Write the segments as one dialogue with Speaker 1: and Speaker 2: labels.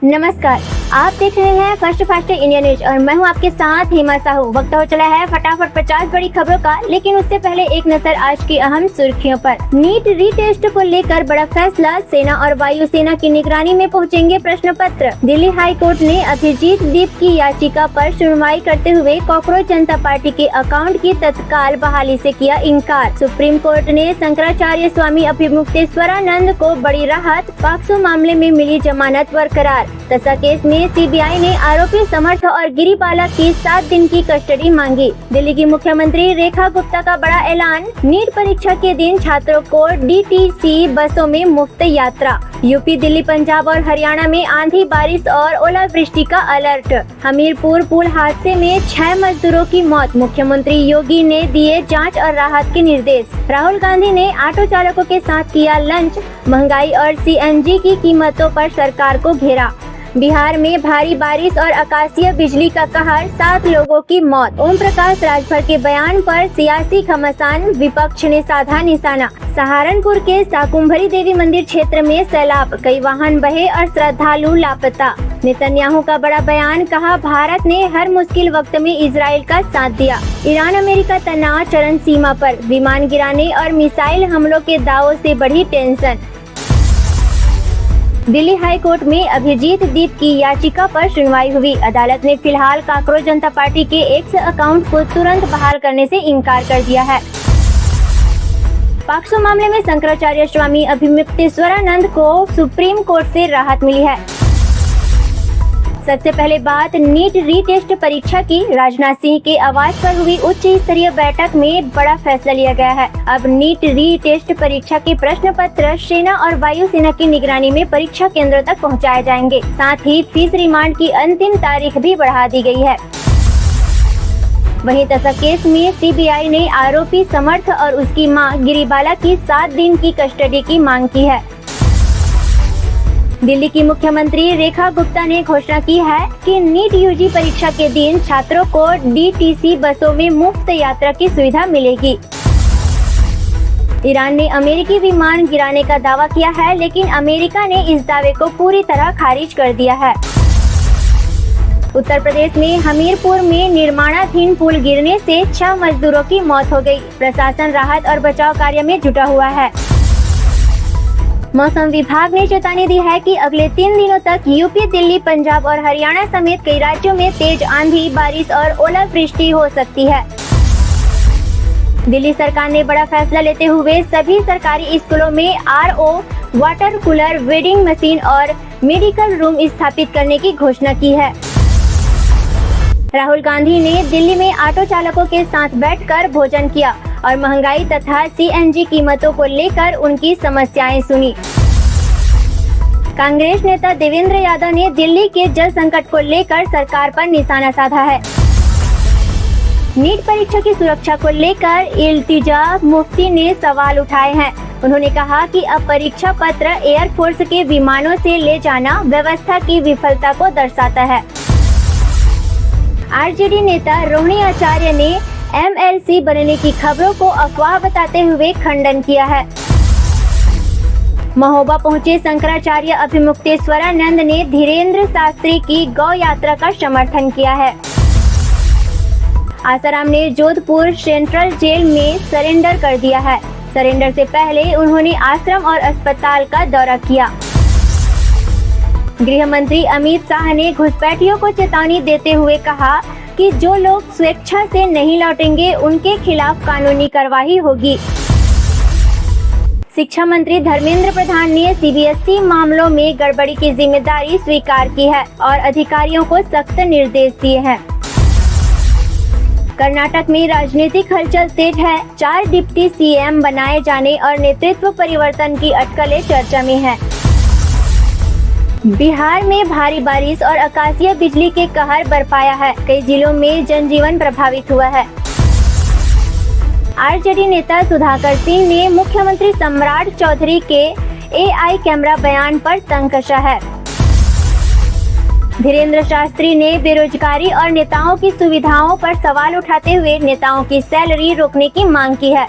Speaker 1: नमस्कार, आप देख रहे हैं फर्स्ट फास्ट इंडिया न्यूज और मैं हूं आपके साथ हिमा साहू। वक्त हो चला है फटाफट 50 बड़ी खबरों का, लेकिन उससे पहले एक नजर आज की अहम सुर्खियों पर। नीट रीटेस्ट को लेकर बड़ा फैसला, सेना और वायुसेना की निगरानी में पहुंचेंगे प्रश्न पत्र। दिल्ली हाई कोर्ट ने अभिजीत दीप की याचिका पर सुनवाई करते हुए कॉकरोच जनता पार्टी के अकाउंट की तत्काल बहाली से किया इंकार। सुप्रीम कोर्ट ने शंकराचार्य स्वामी अभिमुक्तेश्वरानंद को बड़ी राहत, पॉक्सो मामले में मिली जमानत बरकरार। दशा केस में सीबीआई ने आरोपी समर्थ और गिरिबाला की 7 दिन की कस्टडी मांगी। दिल्ली की मुख्यमंत्री रेखा गुप्ता का बड़ा ऐलान, नीट परीक्षा के दिन छात्रों को डीटीसी बसों में मुफ्त यात्रा। यूपी, दिल्ली, पंजाब और हरियाणा में आंधी, बारिश और ओलावृष्टि का अलर्ट। हमीरपुर पुल हादसे में 6 मजदूरों की मौत, मुख्यमंत्री योगी ने दिए जांच और राहत के निर्देश। राहुल गांधी ने ऑटो चालकों के साथ किया लंच, महंगाई और सीएनजी की कीमतों पर सरकार को घेरा। बिहार में भारी बारिश और आकाशीय बिजली का कहर, 7 लोगों की मौत। ओम प्रकाश राजभर के बयान पर सियासी घमासान, विपक्ष ने साधा निशाना। सहारनपुर के शाकुंभरी देवी मंदिर क्षेत्र में सैलाब, कई वाहन बहे और श्रद्धालु लापता। नेतन्याहू का बड़ा बयान, कहा भारत ने हर मुश्किल वक्त में इजराइल का साथ दिया। ईरान अमेरिका तनाव चरम सीमा पर, विमान गिराने और मिसाइल हमलों के दावों से बढ़ी टेंशन। दिल्ली हाई कोर्ट में अभिजीत दीप की याचिका पर सुनवाई हुई। अदालत ने फिलहाल कॉकरोच जनता पार्टी के एक्स अकाउंट को तुरंत बहाल करने से इनकार कर दिया है। पॉक्सो मामले में शंकराचार्य स्वामी अभिमुक्तेश्वरानंद को सुप्रीम कोर्ट से राहत मिली है। सबसे पहले बात नीट रीटेस्ट परीक्षा की। राजनाथ सिंह के आवाज पर हुई उच्च स्तरीय बैठक में बड़ा फैसला लिया गया है। अब नीट रीटेस्ट परीक्षा के प्रश्न पत्र सेना और वायुसेना की निगरानी में परीक्षा केंद्रों तक पहुंचाए जाएंगे। साथ ही फीस रिमांड की अंतिम तारीख भी बढ़ा दी गई है। वहीं दशा केस में सीबीआई ने आरोपी समर्थ और उसकी मां गिरिबाला की 7 दिन की कस्टडी की मांग की है। दिल्ली की मुख्यमंत्री रेखा गुप्ता ने घोषणा की है कि नीट यूजी परीक्षा के दिन छात्रों को डीटीसी बसों में मुफ्त यात्रा की सुविधा मिलेगी। ईरान ने अमेरिकी विमान गिराने का दावा किया है, लेकिन अमेरिका ने इस दावे को पूरी तरह खारिज कर दिया है। उत्तर प्रदेश में हमीरपुर में निर्माणाधीन पुल गिरने से 6 मजदूरों की मौत हो गई। प्रशासन राहत और बचाव कार्य में जुटा हुआ है। मौसम विभाग ने चेतावनी दी है कि अगले 3 दिनों तक यूपी, दिल्ली, पंजाब और हरियाणा समेत कई राज्यों में तेज आंधी, बारिश और ओलावृष्टि हो सकती है। दिल्ली सरकार ने बड़ा फैसला लेते हुए सभी सरकारी स्कूलों में RO, water cooler, vending machine और मेडिकल रूम स्थापित करने की घोषणा की है। राहुल गांधी ने दिल्ली में ऑटो चालकों के साथ बैठकर भोजन किया और महंगाई तथा सीएनजी कीमतों को लेकर उनकी समस्याएं सुनी। कांग्रेस नेता देवेंद्र यादव ने दिल्ली के जल संकट को लेकर सरकार पर निशाना साधा है। नीट परीक्षा की सुरक्षा को लेकर इल्तिजा मुफ्ती ने सवाल उठाए हैं। उन्होंने कहा कि अब परीक्षा पत्र एयरफोर्स के विमानों से ले जाना व्यवस्था की विफलता को दर्शाता है। आरजेडी नेता रोहिणी आचार्य ने एमएलसी बनने की खबरों को अफवाह बताते हुए खंडन किया है। महोबा पहुंचे शंकराचार्य अभिमुक्तेश्वरानंद ने धीरेन्द्र शास्त्री की गौ यात्रा का समर्थन किया है। आसाराम ने जोधपुर सेंट्रल जेल में सरेंडर कर दिया है। सरेंडर से पहले उन्होंने आश्रम और अस्पताल का दौरा किया। गृह मंत्री अमित शाह ने घुसपैठियों को चेतावनी देते हुए कहा कि जो लोग स्वेच्छा से नहीं लौटेंगे उनके खिलाफ कानूनी कार्रवाई होगी। शिक्षा मंत्री धर्मेंद्र प्रधान ने सीबीएसई मामलों में गड़बड़ी की जिम्मेदारी स्वीकार की है और अधिकारियों को सख्त निर्देश दिए हैं। कर्नाटक में राजनीतिक हलचल तेज है। 4 डिप्टी सीएम बनाए जाने और नेतृत्व परिवर्तन की अटकलें चर्चा में है। बिहार में भारी बारिश और आकाशीय बिजली के कहर बरपाया है। कई जिलों में जनजीवन प्रभावित हुआ है। आरजेडी नेता सुधाकर सिंह ने मुख्यमंत्री सम्राट चौधरी के एआई कैमरा बयान पर तंग कसा है। धीरेन्द्र शास्त्री ने बेरोजगारी और नेताओं की सुविधाओं पर सवाल उठाते हुए नेताओं की सैलरी रोकने की मांग की है।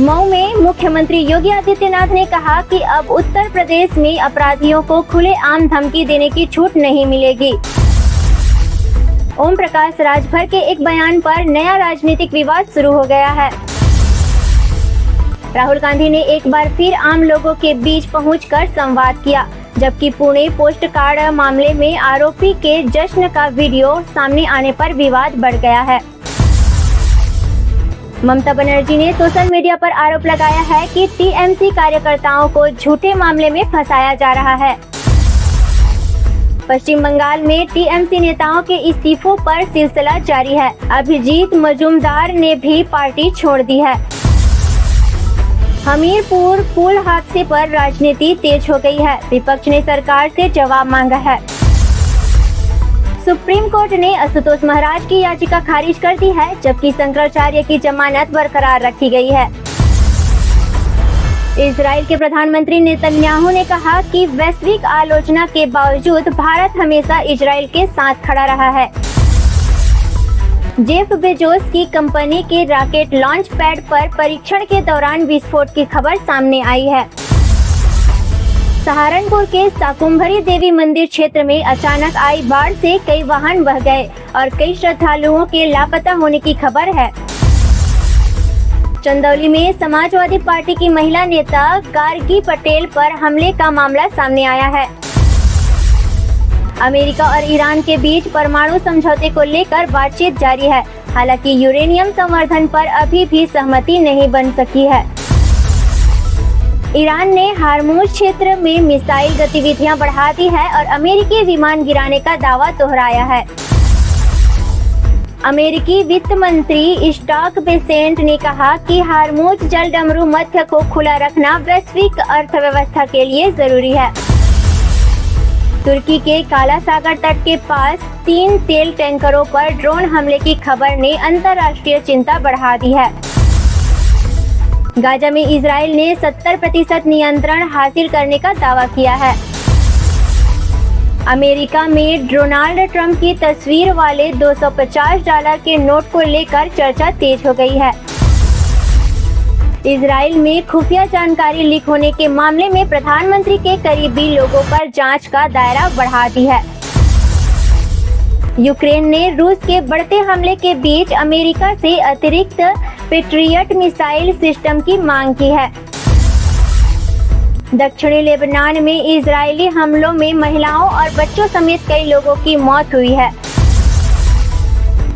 Speaker 1: मऊ में मुख्यमंत्री योगी आदित्यनाथ ने कहा कि अब उत्तर प्रदेश में अपराधियों को खुलेआम धमकी देने की छूट नहीं मिलेगी। ओम प्रकाश राजभर के एक बयान पर नया राजनीतिक विवाद शुरू हो गया है। राहुल गांधी ने एक बार फिर आम लोगों के बीच पहुंचकर संवाद किया, जबकि पुणे पोस्ट कार्ड मामले में आरोपी के जश्न का वीडियो सामने आने पर विवाद बढ़ गया है। ममता बनर्जी ने सोशल मीडिया पर आरोप लगाया है कि टीएमसी कार्यकर्ताओं को झूठे मामले में फंसाया जा रहा है। पश्चिम बंगाल में टीएमसी नेताओं के इस्तीफों पर सिलसिला जारी है। अभिजीत मजूमदार ने भी पार्टी छोड़ दी है। हमीरपुर पुल हादसे पर राजनीति तेज हो गई है। विपक्ष ने सरकार से जवाब मांगा है। सुप्रीम कोर्ट ने आशुतोष महाराज की याचिका खारिज कर दी है, जबकि शंकराचार्य की जमानत बरकरार रखी गई है। इजराइल के प्रधानमंत्री नेतन्याहू ने कहा कि वैश्विक आलोचना के बावजूद भारत हमेशा इजराइल के साथ खड़ा रहा है। जेफ बेजोस की कंपनी के रॉकेट लॉन्च पैड पर परीक्षण के दौरान विस्फोट की खबर सामने आई है। सहारनपुर के शाकुंभरी देवी मंदिर क्षेत्र में अचानक आई बाढ़ से कई वाहन बह गए और कई श्रद्धालुओं के लापता होने की खबर है। चंदौली में समाजवादी पार्टी की महिला नेता गार्गी पटेल पर हमले का मामला सामने आया है। अमेरिका और ईरान के बीच परमाणु समझौते को लेकर बातचीत जारी है। हालांकि यूरेनियम संवर्धन पर अभी भी सहमति नहीं बन सकी है। ईरान ने हार्मुज क्षेत्र में मिसाइल गतिविधियां बढ़ा दी है और अमेरिकी विमान गिराने का दावा दोहराया है। अमेरिकी वित्त मंत्री स्टॉक बेसेंट ने कहा कि हार्मुज जलडमरू मध्य को खुला रखना वैश्विक अर्थव्यवस्था के लिए जरूरी है। तुर्की के काला सागर तट के पास 3 तेल टैंकरों पर ड्रोन हमले की खबर ने अंतर्राष्ट्रीय चिंता बढ़ा दी है। गाजा में इजराइल ने 70% नियंत्रण हासिल करने का दावा किया है। अमेरिका में डोनाल्ड ट्रंप की तस्वीर वाले $250 के नोट को लेकर चर्चा तेज हो गई है। इजराइल में खुफिया जानकारी लीक होने के मामले में प्रधानमंत्री के करीबी लोगों पर जांच का दायरा बढ़ा दी है। यूक्रेन ने रूस के बढ़ते हमले के बीच अमेरिका से अतिरिक्त पेट्रियट मिसाइल सिस्टम की मांग की है। दक्षिणी लेबनान में इजरायली हमलों में महिलाओं और बच्चों समेत कई लोगों की मौत हुई है।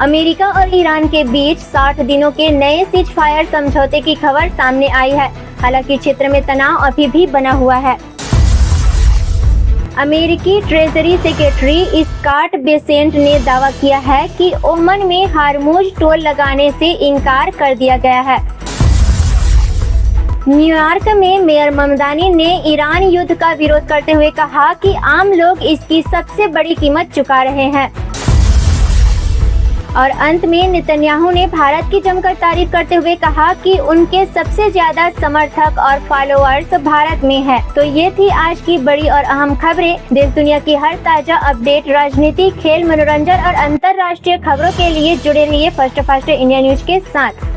Speaker 1: अमेरिका और ईरान के बीच 60 दिनों के नए सीज फायर समझौते की खबर सामने आई है। हालांकि क्षेत्र में तनाव अभी भी बना हुआ है। अमेरिकी ट्रेजरी सेक्रेटरी स्कॉट बेसेंट ने दावा किया है कि ओमन में हार्मुज टोल लगाने से इनकार कर दिया गया है। न्यूयॉर्क में मेयर ममदानी ने ईरान युद्ध का विरोध करते हुए कहा कि आम लोग इसकी सबसे बड़ी कीमत चुका रहे हैं। और अंत में नेतन्याहू ने भारत की जमकर तारीफ करते हुए कहा कि उनके सबसे ज्यादा समर्थक और फॉलोअर्स भारत में हैं। तो ये थी आज की बड़ी और अहम खबरें। देश दुनिया की हर ताजा अपडेट, राजनीति, खेल, मनोरंजन और अंतर्राष्ट्रीय खबरों के लिए जुड़े रहिए फर्स्ट इंडिया न्यूज के साथ।